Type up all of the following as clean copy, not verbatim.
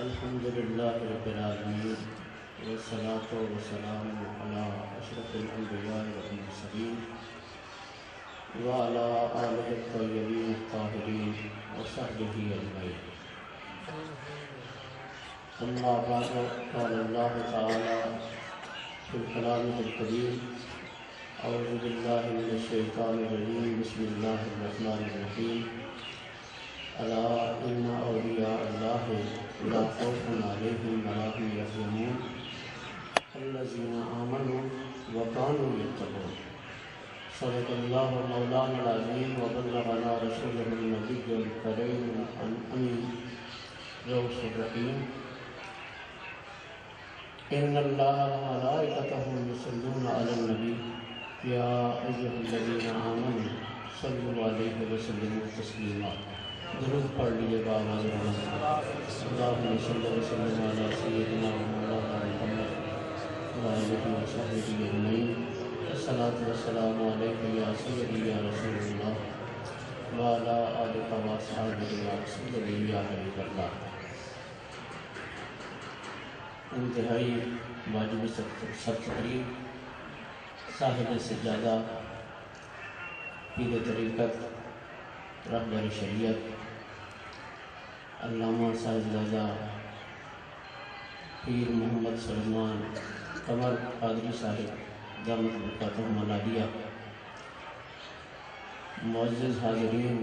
الحمد لله رب العالمين والصلاة والسلام على أشرف الأنبياء والمرسلين وعلى آله الطيبين الطاهرين وصحبه أجمعين. أما بعد، قال الله تعالى في الكلام الكريم: أعوذ بالله من الشيطان الرجيم، بسم الله الرحمن الرحيم. ألا إن أولياء الله لا خوف عليهم ولا هم يحزنون الذين آمنوا وكانوا يتقون. صدق الله مولانا العظيم وبلغنا رسوله النبي الكريم الأمين رؤوف الرحيم. إن الله وملائكته يصلون على النبي يا أيها الذين آمنوا صلوا عليه وسلموا تسليما. درود پڑھ لیجیے بآواز بلند: اللہم صلی وسلم علی سیدنا و مولانا محمد وآلہ وصحبہ اجمعین. الصلاۃ والسلام علیک یا سیدی یا رسول اللہ وعلی آلک واصحابہ یا رسول اللہ یا حبیب اللہ. انتہائی واجب سب تقریب صاحب سجادہ، پیر طریقت، رہبر شریعت، علامہ صاحبزادہ پیر محمد سلمان قمر قادری صاحب دامت برکاتہم العالیہ، معزز حاضرین،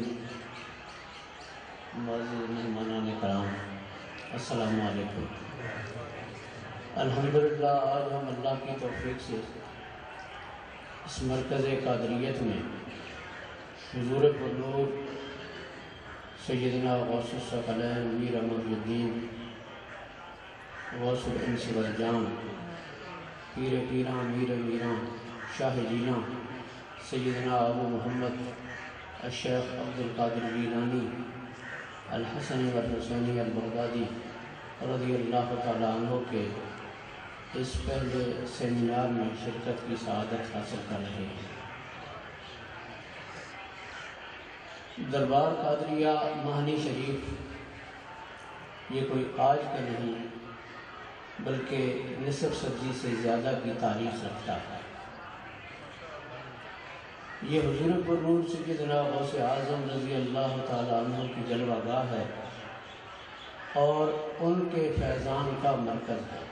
معزز مہمانان کرام، السلام علیکم. الحمدللہ آج ہم اللہ کی توفیق سے اس مرکز قادریت میں حضور پرنور سیدنا غوث الثقلین میر محی الدین غوث الانس والجان پیر پیراں میر میراں شاہ جیلاں سیدنا ابو محمد الشیخ عبدالقادر جیلانی الحسن والحسینی البغدادی رضی اللہ تعالیٰ عنہ کے اس پہلے سیمینار میں شرکت کی سعادت حاصل کر رہے ہیں. دربار قادریہ مہانی شریف یہ کوئی آج کا نہیں بلکہ نصف صدی سے زیادہ کی تاریخ رکھتا ہے. یہ حضور پرنور سیدنا غوث اعظم رضی اللہ تعالیٰ عنہ کی جلوہ گاہ ہے اور ان کے فیضان کا مرکز ہے.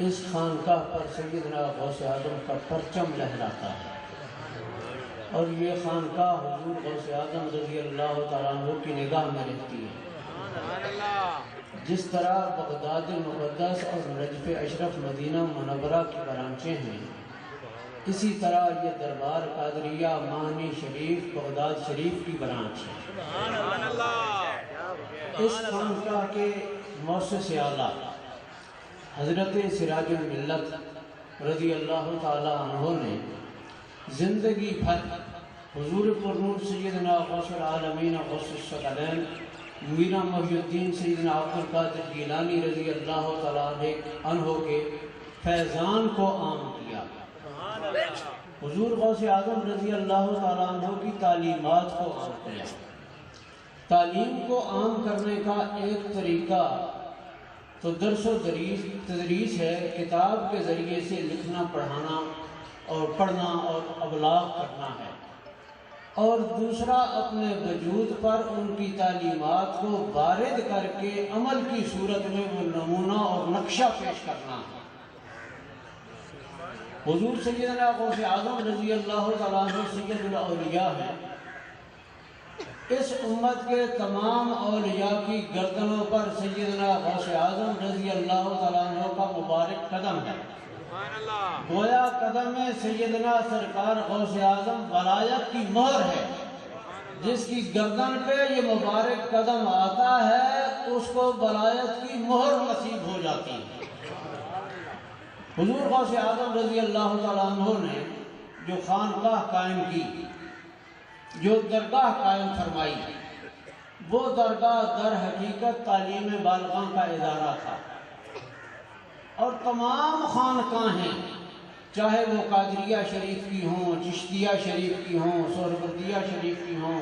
اس خانقاہ پر سیدنا غوث اعظم کا پرچم لہراتا ہے اور یہ خانقاہ حضور غوث اعظم رضی اللہ تعالیٰ عنہ کی نگاہ میں رہتی ہے. جس طرح بغداد المقدس اور نجف اشرف مدینہ منورہ کی برانچیں ہیں، اسی طرح یہ دربار قادریہ مہانی شریف بغداد شریف کی برانچ ہے. اس خانقاہ کے مؤسس اعلیٰ حضرت سراج الملت رضی اللہ تعالیٰ عنہ نے زندگی بھر حضور پرنور سیدنا غوث العالمین غوث الثقلین میرا محی الدین سیدنا عبدالقادر جیلانی رضی اللہ تعالیٰ عنہ کے فیضان کو عام کیا. حضور غوث اعظم رضی اللہ تعالیٰ عنہ کی تعلیمات کو عام کیا. تعلیم کو عام کرنے کا ایک طریقہ تو درس و تدریس ہے، کتاب کے ذریعے سے لکھنا، پڑھانا اور پڑھنا اور ابلاغ کرنا ہے، اور دوسرا اپنے وجود پر ان کی تعلیمات کو وارد کر کے عمل کی صورت میں وہ نمونہ اور نقشہ پیش کرنا ہے. حضور سیدنا غوث اعظم رضی اللہ تعالیٰ عنہ سید الاولیاء ہے. اس امت کے تمام اولیاء کی گردنوں پر سیدنا غوث اعظم رضی اللہ تعالیٰ عنہ کا مبارک قدم ہے. گویا قدم میں سیدنا سرکار غوث اعظم ولایت کی مہر ہے. جس کی گردن پہ یہ مبارک قدم آتا ہے اس کو ولایت کی مہر نصیب ہو جاتی ہے. حضور غوث اعظم رضی اللہ تعالیٰ عنہ نے جو خانقاہ قائم کی، جو درگاہ قائم فرمائی، وہ درگاہ در حقیقت تعلیم بالغاں کا ادارہ تھا. اور تمام خانقاہیں چاہے وہ قادریہ شریف کی ہوں، چشتیہ شریف کی ہوں، سہروردیہ شریف کی ہوں،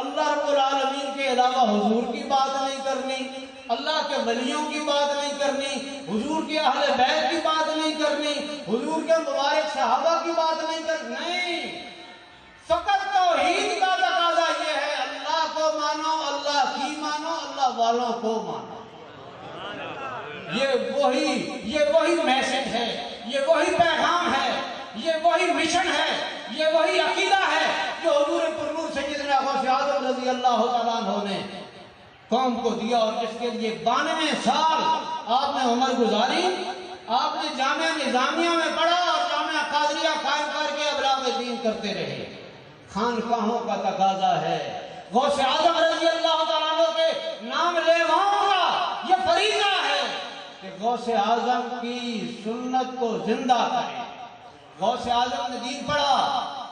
اللہ رب العالمین کے علاوہ حضور کی بات نہیں کرنی، اللہ کے ولیوں کی بات نہیں کرنی، حضور کے اہل بیت کی بات نہیں کرنی، حضور کے مبارک صحابہ کی بات نہیں کرنی، نہیں، فقط توحید کا تقاضا یہ ہے، اللہ کو مانو، اللہ کی مانو، اللہ والوں کو مانو۔ یہ وہی میسج ہے، یہ وہی پیغام ہے، یہ وہی مشن ہے، یہ وہی عقیدہ ہے جو حضور پرنور سیدنا غوث اعظم رضی اللہ تعالیٰ عنہ نے قوم کو دیا، اور جس کے لیے 92 سال آپ نے عمر گزاری، آپ نے جامعہ نظامیہ میں پڑھا اور جامعہ قادریہ قائم کر کے ابلاغ دین کرتے رہے۔ خانقاہوں کا تقاضا ہے، غوث اعظم رضی اللہ تعالیٰ عنہ کے نام لیواؤں کا یہ فریضہ ہے کہ غوث اعظم کی سنت کو زندہ کریں۔ غوث اعظم نے دین پڑھا،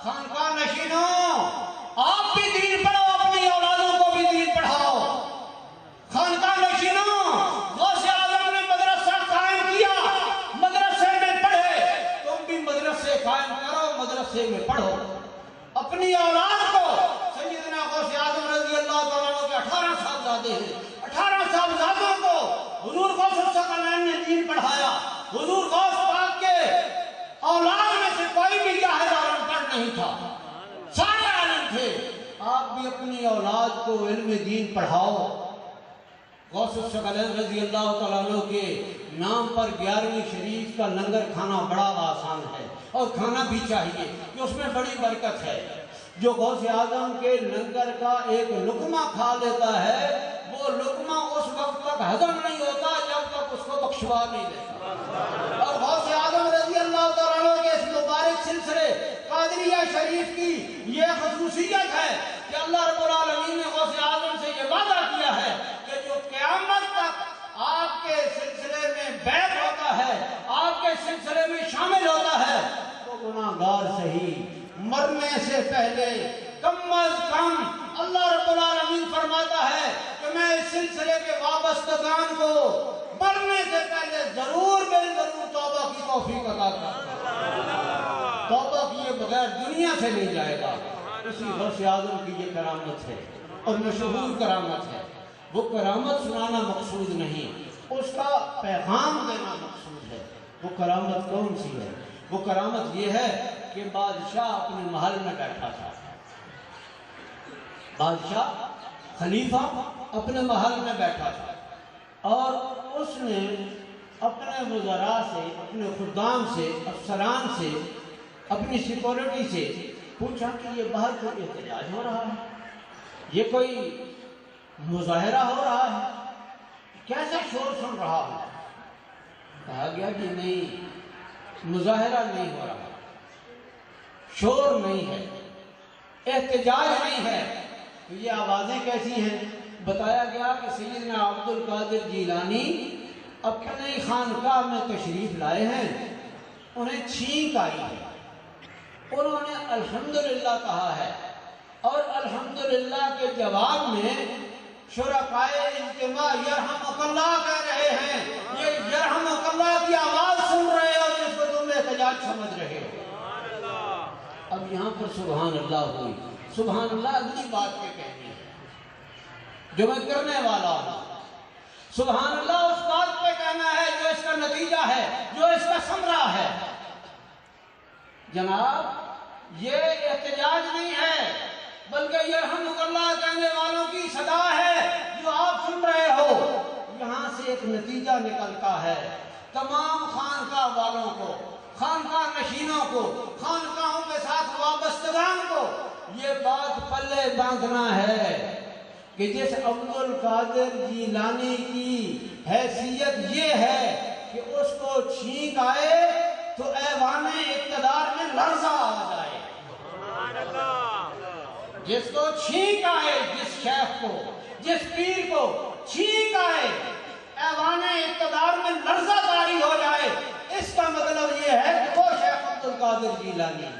خانقاہ نشینوں آپ بھی دین پڑھو، اپنی اولادوں کو بھی دین پڑھاؤ۔ خانقاہ نشینوں غوث اعظم نے مدرسہ قائم کیا، مدرسے میں پڑھے، تم بھی مدرسے قائم کرو، مدرسے میں پڑھو۔ اپنی اولاد کو، سیدنا غوث اعظم رضی اللہ تعالیٰ عنہ کے 18 صاحبزادے ہیں، 18 صاحبزادوں کو حضور غوث الثقلین نے دین پڑھایا۔ حضور غوث پاک کے اولاد میں سے کوئی بھی جاہل اور ان پڑھ نہیں تھا، سارے عالم تھے۔ آپ بھی اپنی اولاد کو علم دین پڑھاؤ۔ غوث الثقلین رضی اللہ تعالیٰ عنہ کے نام پر 11ویں شریف کا لنگر کھانا بڑا آسان ہے، اور کھانا بھی چاہیے کہ اس میں بڑی برکت ہے۔ جو غوث اعظم کے لنگر کا ایک لقمہ کھا لیتا ہے، وہ لقمہ اس وقت تک ہضم نہیں ہوتا جب تک اس کو بخشوا نہیں دیتا۔ اور غوث اعظم رضی اللہ تعالیٰ عنہ کے اس مبارک سلسلے قادریہ شریف کی یہ خصوصیت ہے کہ اللہ رب العالمین نے غوث اعظم سے یہ وعدہ کیا ہے کہ جو قیامت تک آپ کے سلسلے میں بیعت ہوتا ہے، آپ کے سلسلے میں شامل ہوتا ہے، وہ گناہگار صحیح مرنے سے پہلے کم از کم اللہ رب العالمین فرماتا ہے کہ میں اس سلسلے کے وابستگان کو مرنے سے پہلے ضرور توبہ کی توفیق عطا کرتا ہوں۔ توبہ کیے بغیر دنیا سے نہیں جائے گا۔ اسی غوث اعظم کی یہ کرامت ہے اور مشہور کرامت ہے۔ وہ کرامت سنانا مقصود نہیں، اس کا پیغام دینا مقصود ہے۔ وہ کرامت کون سی ہے؟ وہ کرامت یہ ہے کہ بادشاہ اپنے محل میں بیٹھا تھا، بادشاہ خلیفہ اپنے محل میں بیٹھا تھا، اور اس نے اپنے وزراء سے، اپنے خدام سے، افسران سے، اپنی سیکورٹی سے پوچھا کہ یہ باہر کوئی احتجاج ہو رہا ہے، یہ کوئی مظاہرہ ہو رہا ہے، کیسا شور سن رہا ہے؟ کہا گیا کہ نہیں، مظاہرہ نہیں ہو رہا، شور نہیں ہے، احتجاج نہیں ہے۔ تو یہ آوازیں کیسی ہیں؟ بتایا گیا کہ سیدنا عبد القادر جیلانی اپنی خانقاہ میں تشریف لائے ہیں، انہیں چھینک آئی ہے، انہوں نے الحمدللہ کہا ہے، اور الحمدللہ کے جواب میں شرکائے اجتماع یرحمک اللہ کہہ رہے ہیں۔ یہ یرحمک اللہ کی آواز سن رہے ہو جس کو تم احتجاج سمجھ رہے ہو۔ اب یہاں پر سبحان اللہ ہوئی۔ سبحان اللہ اگلی بات پہ کہنی ہے جو میں کرنے والا ہوں۔ سبحان اللہ اس بات پہ کہنا ہے جو اس کا نتیجہ ہے، جو اس کا ثمرہ ہے۔ جناب یہ احتجاج نہیں ہے، بلکہ یرحمک اللہ کہنے والوں کی صدا ہے جو آپ سن رہے ہو۔ یہاں سے ایک نتیجہ نکلتا ہے، تمام خانقاہ والوں کو، خانقاہ نشینوں کو، خانقاہوں کے ساتھ وابستگان کو یہ بات پلے باندھنا ہے کہ جس عبد القادر جیلانی کی حیثیت یہ ہے کہ اس کو چھینک آئے تو ایوان اقتدار میں لرزہ آ جائے۔ جس کو چھینک آئے، جس شیخ کو، جس پیر کو چھینک آئے، ایوان اقتدار میں لرزہ طاری ہو جائے، اس کا مطلب یہ ہے کہ وہ شیخ عبد القادر جیلانی ہے۔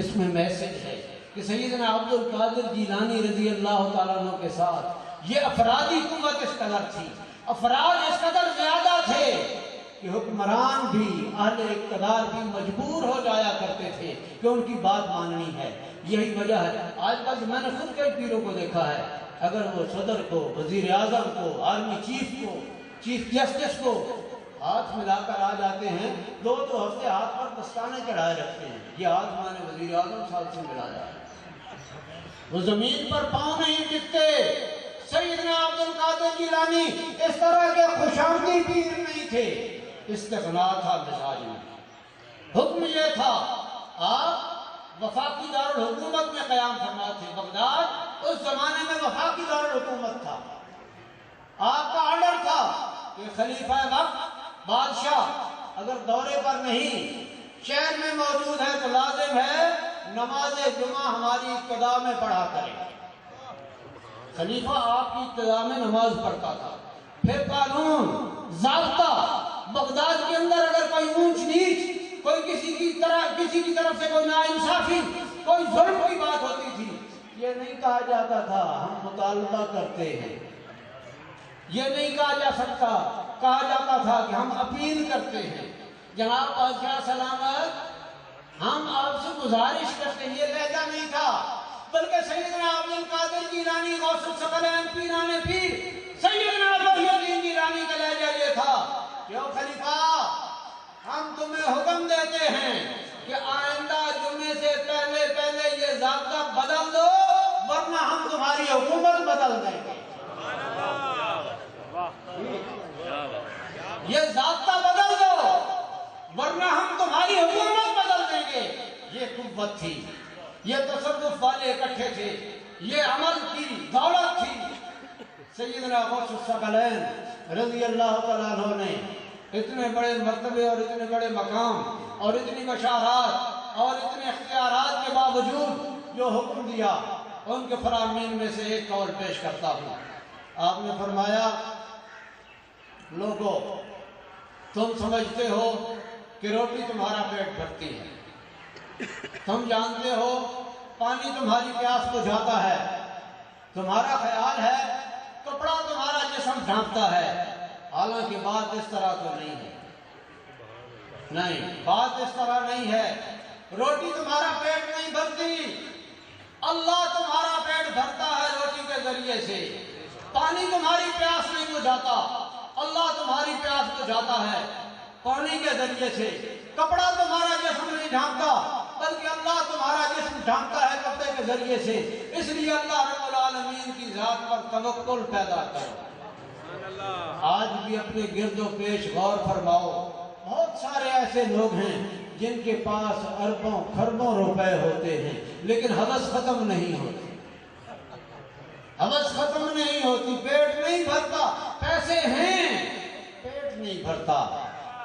اس میں میسج ہے کہ سیدنا عبد القادر جیلانی رضی اللہ تعالیٰ عنہ کے ساتھ یہ افرادی قوت اس قدر تھی، افراد اس قدر زیادہ تھے کہ حکمران بھی، اہل اقتدار بھی مجبور ہو جایا کرتے تھے کہ ان کی بات ماننی ہے۔ یہی وجہ ہے آج کل میں نے خود کئی پیروں کو دیکھا ہے، اگر وہ صدر کو، وزیر اعظم کو، آرمی چیف کو، چیف جسٹس کو ہاتھ ملا کر آ جاتے ہیں، دو ہفتے ہاتھ پر دستانے چڑھائے رکھتے ہیں، یہ ہاتھ میں نے وزیر اعظم صاحب سے ملایا ہے، وہ زمین پر پاؤں نہیں ٹکتے۔ سیدنا عبد القادر جیلانی اس طرح کے خوشامدی پیر نہیں تھے، استغنا تھا مزاج میں۔ حکم یہ تھا، آپ وفاقی دارالحکومت میں قیام فرما تھے، بغداد اس زمانے میں وفاقی دارالحکومت تھا، آپ کا آرڈر تھا کہ خلیفہ وقت بادشاہ اگر دورے پر نہیں شہر میں موجود ہے تو لازم ہے نماز جمعہ ہماری ابتدا میں پڑھا کرے۔ خلیفہ آپ کی ابتدا میں نماز پڑھتا تھا، پھر قانون ضابطہ بغداد کے اندر اگر کوئی اونچ نیچ، کوئی کسی کی طرف سے کوئی ناانصافی، کوئی ظلم کی بات ہوتی تھی، یہ نہیں کہا جاتا تھا ہم مطالبہ کرتے ہیں، یہ نہیں کہا جا سکتا، کہا جاتا تھا کہ ہم اپیل کرتے ہیں، جناب بادشاہ سلامت ہم آپ سے گزارش کرتے ہیں، یہ لہجہ نہیں تھا، بلکہ سیدنا عبد القادر جیلانی غوث الثقلین پیران پیر سیدنا ولی الدین جیلانی کا لہجہ یہ تھا کہ او خلیفہ ہم تمہیں حکم دیتے ہیں کہ آئندہ جمعے سے پہلے یہ ضابطہ بدل دو ورنہ ہم تمہاری حکومت بدل دیں گے، یہ ضابطہ بدل دو ورنہ ہم تمہاری حکومت بدل دیں گے۔ یہ قوت تھی، یہ تصرف والے اکٹھے تھے، یہ عمل کی دولت تھی۔ سیدنا غوث الثقلین رضی اللہ تعالیٰ عنہ نے اتنے بڑے مرتبے اور اتنے بڑے مقام اور اتنی بشارات اور اتنے اختیارات کے باوجود جو حکم دیا، ان کے فرامین میں سے ایک قول پیش کرتا ہوں۔ آپ نے فرمایا لوگو تم سمجھتے ہو کہ روٹی تمہارا پیٹ بھرتی ہے، تم جانتے ہو پانی تمہاری پیاس بجھاتا ہے، تمہارا خیال ہے کپڑا تمہارا جسم ڈھانپتا ہے، حالانکہ بات اس طرح تو نہیں ہے، نہیں بات اس طرح نہیں ہے، روٹی تمہارا پیٹ نہیں بھرتی، اللہ تمہارا پیٹ بھرتا ہے روٹی کے ذریعے سے، پانی تمہاری پیاس نہیں بجھاتا، اللہ تمہاری پیاس بجھاتا ہے پانی کے ذریعے سے، کپڑا تمہارا جسم نہیں ڈھانپتا بلکہ اللہ تمہارا جسم ڈھانپتا ہے کپڑے کے ذریعے سے، اس لیے اللہ رب العالمین کی ذات پر توکل پیدا کرو۔ آج بھی اپنے گرد و پیش غور فرماؤ، بہت سارے ایسے لوگ ہیں جن کے پاس اربوں خربوں روپے ہوتے ہیں لیکن حوث ختم نہیں ہوتی، حوث ختم نہیں ہوتی، پیٹ نہیں بھرتا، پیسے ہیں پیٹ نہیں بھرتا۔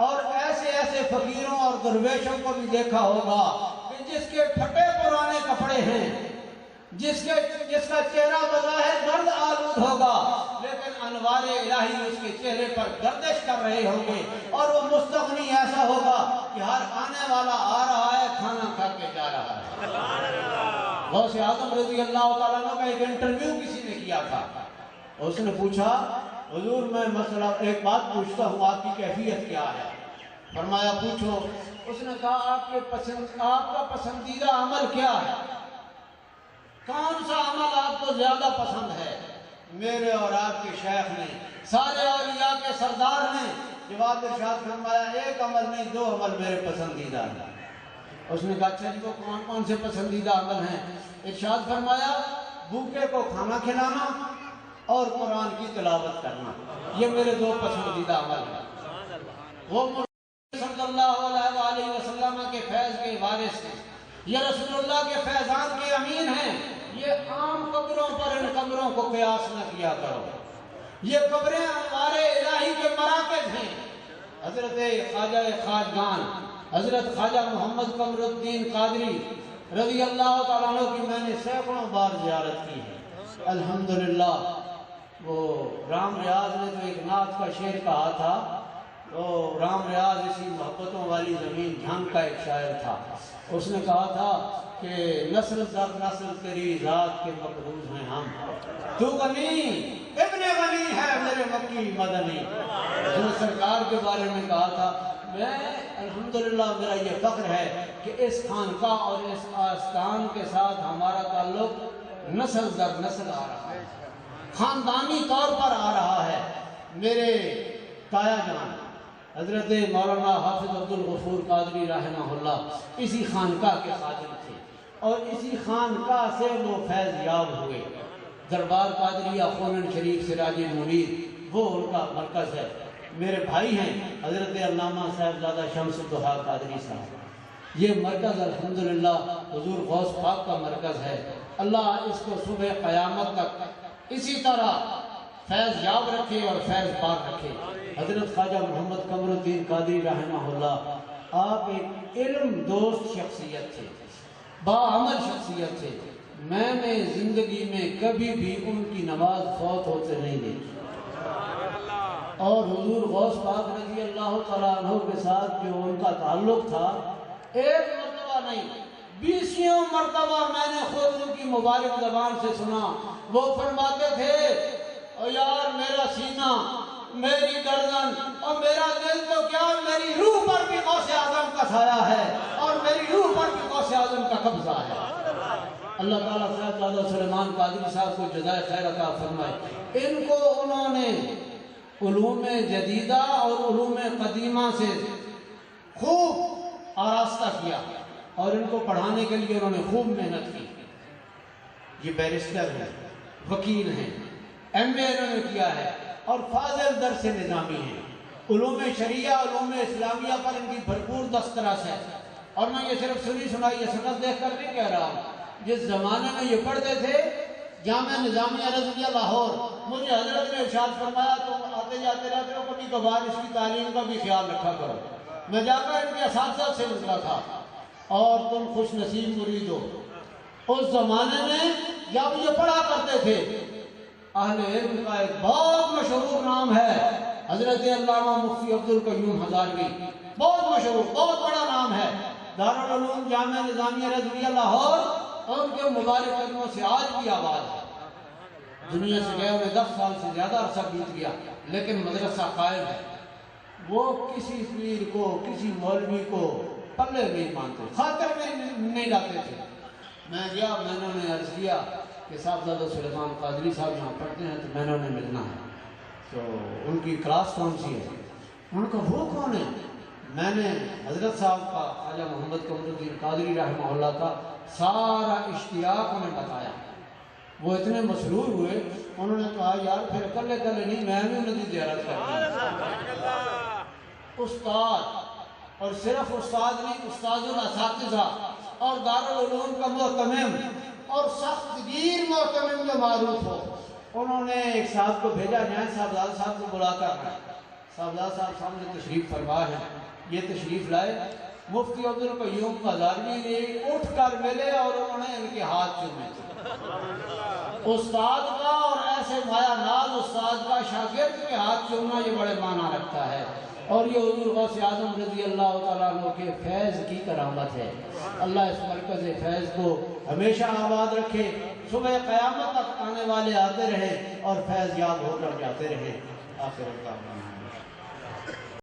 اور ایسے فقیروں اور درویشوں کو بھی دیکھا ہوگا کہ جس کے پھٹے پرانے کپڑے ہیں، جس کا چہرہ بظاہر درد آلود ہوگا لیکن انوار الہی اس کے چہرے پر گردش کر رہے ہوں گے، اور وہ مستغنی ایسا ہوگا کہ ہر آنے والا آ رہا ہے کھانا کھا کے جا رہا ہے۔ غوث اعظم رضی اللہ تعالیٰ عنہ کا ایک انٹرویو کسی نے کیا تھا، اس نے پوچھا حضور میں مسئلہ ایک بات پوچھتا ہوں آپ کی کیفیت کیا ہے؟ فرمایا پوچھو۔ اس نے کہا آپ کا پسندیدہ عمل کیا ہے؟ کون سا عمل آپ کو زیادہ پسند ہے؟ میرے اور آپ کے شیخ نے، سارے اولیاء کے سردار نے جواب ارشاد فرمایا ایک عمل نہیں، دو عمل میرے پسندیدہ ہیں۔ اس نے کہا اچھا جی وہ کون سے پسندیدہ عمل ہیں؟ ارشاد فرمایا بھوکے کو کھانا کھلانا اور قرآن کی تلاوت کرنا، یہ میرے دو پسندیدہ عمل ہیں۔ وہ صلی اللہ علیہ وآلہ وسلم کے فیض کے وارث ہیں، یہ رسول اللہ کے فیضان کے امین ہیں، یہ عام قبروں پر ان قبروں کو قیاس نہ کیا کرو، یہ قبریں انوار الہی کے مراکز ہیں۔ حضرت خواجہ خواجگان حضرت خواجہ محمد قمر الدین قادری رضی اللہ تعالیٰ عنہ کی میں نے سینکڑوں بار زیارت کی ہے الحمدللہ۔ وہ رام ریاض نے تو ایک نعت کا شعر کہا تھا، وہ رام ریاض اسی محبتوں والی زمین جھانگ کا ایک شاعر تھا، اس نے کہا تھا کہ نسل در نسل تیری ذات کے مقروض ہیں ہم، تو غنی ابن غنی ہے میرے مکی مدنی۔ اس نے سرکار کے بارے میں کہا تھا میں الحمدللہ میرا یہ فخر ہے کہ اس خانقاہ اور اس آستان کے ساتھ ہمارا تعلق نسل در نسل آ رہا ہے، خاندانی طور پر آ رہا ہے۔ میرے تایا جان حضرت مولانا حافظ عبدالغفور قادری رحمہ اللہ اسی خانقاہ کے خادم تھے اور اسی خانقاہ سے وہ فیض یاب ہوئے۔ دربار قادریہ خونن شریف سراج منیر وہ ان کا مرکز ہے۔ میرے بھائی ہیں حضرت علامہ صاحبزادہ شمس الدہا قادری صاحب، یہ مرکز الحمدللہ حضور غوث پاک کا مرکز ہے۔ اللہ اس کو صبح قیامت تک اسی طرح فیض یاب رکھے اور فیض پار رکھے۔ حضرت خواجہ محمد قمر الدین قادری رحمہ اللہ آپ ایک علم دوست شخصیت تھے، باعمل شخصیت تھے۔ میں نے زندگی میں کبھی بھی ان کی نماز فوت ہوتے نہیں دیکھی، اور حضور غوث پاک رضی اللہ تعالیٰ عنہ کے ساتھ جو ان کا تعلق تھا، ایک مرتبہ نہیں 20 مرتبہ میں نے خود ان کی مبارک زبان سے سنا۔ وہ فرماتے تھے او یار میرا سینہ، میری گردن اور میرا دل تو کیا، میری روح پر بھی غوث اعظم کا سایہ ہے اور میری روح پر بھی غوث اعظم کا قبضہ ہے۔ اللہ تعالیٰ صاحب سلیمان قادری صاحب کو جزائے خیر عطا فرمائے۔ ان کو انہوں نے علوم جدیدہ اور علوم قدیمہ سے خوب آراستہ کیا اور ان کو پڑھانے کے لیے انہوں نے خوب محنت کی۔ یہ بیرسٹر ہیں، وکیل ہیں، ایم اے انہوں نے کیا ہے اور فاضل درس نظامی ہیں۔ علوم شریعہ، علوم اسلامیہ پر ان کی بھرپور دسترس ہے۔ اور میں یہ صرف سنی سنائی یہ سند دیکھ کر نہیں کہہ رہا ہوں، جس زمانے میں یہ پڑھتے تھے جامعہ نظامیہ رضویہ لاہور، مجھے حضرت نے ارشاد فرمایا تم آتے جاتے رہتے ہو، کبھی کبھار اس کی تعلیم کا بھی خیال رکھا کرو۔ میں جا کر ان کے اساتذہ سے ملا تھا اور تم خوش نصیب مرید ہو۔ اس زمانے میں جب یہ پڑھا کرتے تھے، اہل علم کا ایک بہت مشہور نام ہے حضرت علامہ مفتی عبدالقیوم ہزاروی، بہت مشہور، بہت بڑا نام ہے۔ دارالعلوم جامعہ نظامیہ رضویہ لاہور اور ان کے مبارک قدموں سے آج بھی آواز ہے۔ دنیا سے گئے ہوئے 10 سال سے زیادہ عرصہ بیت گیا لیکن مدرسہ قائم ہے۔ وہ کسی پیر کو، کسی مولوی کو پلے نہیں مانتے، خاطر میں نہیں لاتے تھے۔ میں گیا، میں نے عرض کیا کہ صاحبزادہ سلیمان قادری صاحب یہاں پڑھتے ہیں تو میں نے انہیں ملنا ہے، تو ان کی کلاس کون سی ہے؟ ان کا وہ کون ہے؟ میں نے حضرت صاحب کا، خواجہ محمد قمر الدین قادری رحمہ اللہ کا سارا اشتیاق انہیں بتایا۔ وہ اتنے مسرور ہوئے، انہوں نے کہا یار پھر اکلے کلے نہیں، میں بھی انہیں زیارت کرتی ہوں۔ استاد، اور صرف استاد نہیں، استاد الاساتذہ اور دارالعلوم کا محتمم اور سخت گیر محتمم جو معروف ہو، انہوں نے ایک صاحب کو بھیجا، جائیں صاحبزادہ صاحب کو بلا کر آئے۔ صاحبزادہ صاحب سامنے تشریف فرما ہے، یہ تشریف لائے۔ مفتی عبدالقیوم ہزاروی نے اٹھ کر ملے اور انہوں نے ان کے ہاتھ چومے تھے۔ استاد کا اور ایسے مایا ناز استاد کا شاگرد کے ہاتھ چومنا یہ بڑے معنی رکھتا ہے، اور یہ حضور غوث اعظم رضی اللہ تعالیٰ عنہ کے فیض کی کرامت ہے۔ اللہ اس مرکز فیض کو ہمیشہ آباد رکھے، صبح قیامت تک آنے والے آتے رہے اور فیض یاب ہو کر جاتے رہے۔ آخر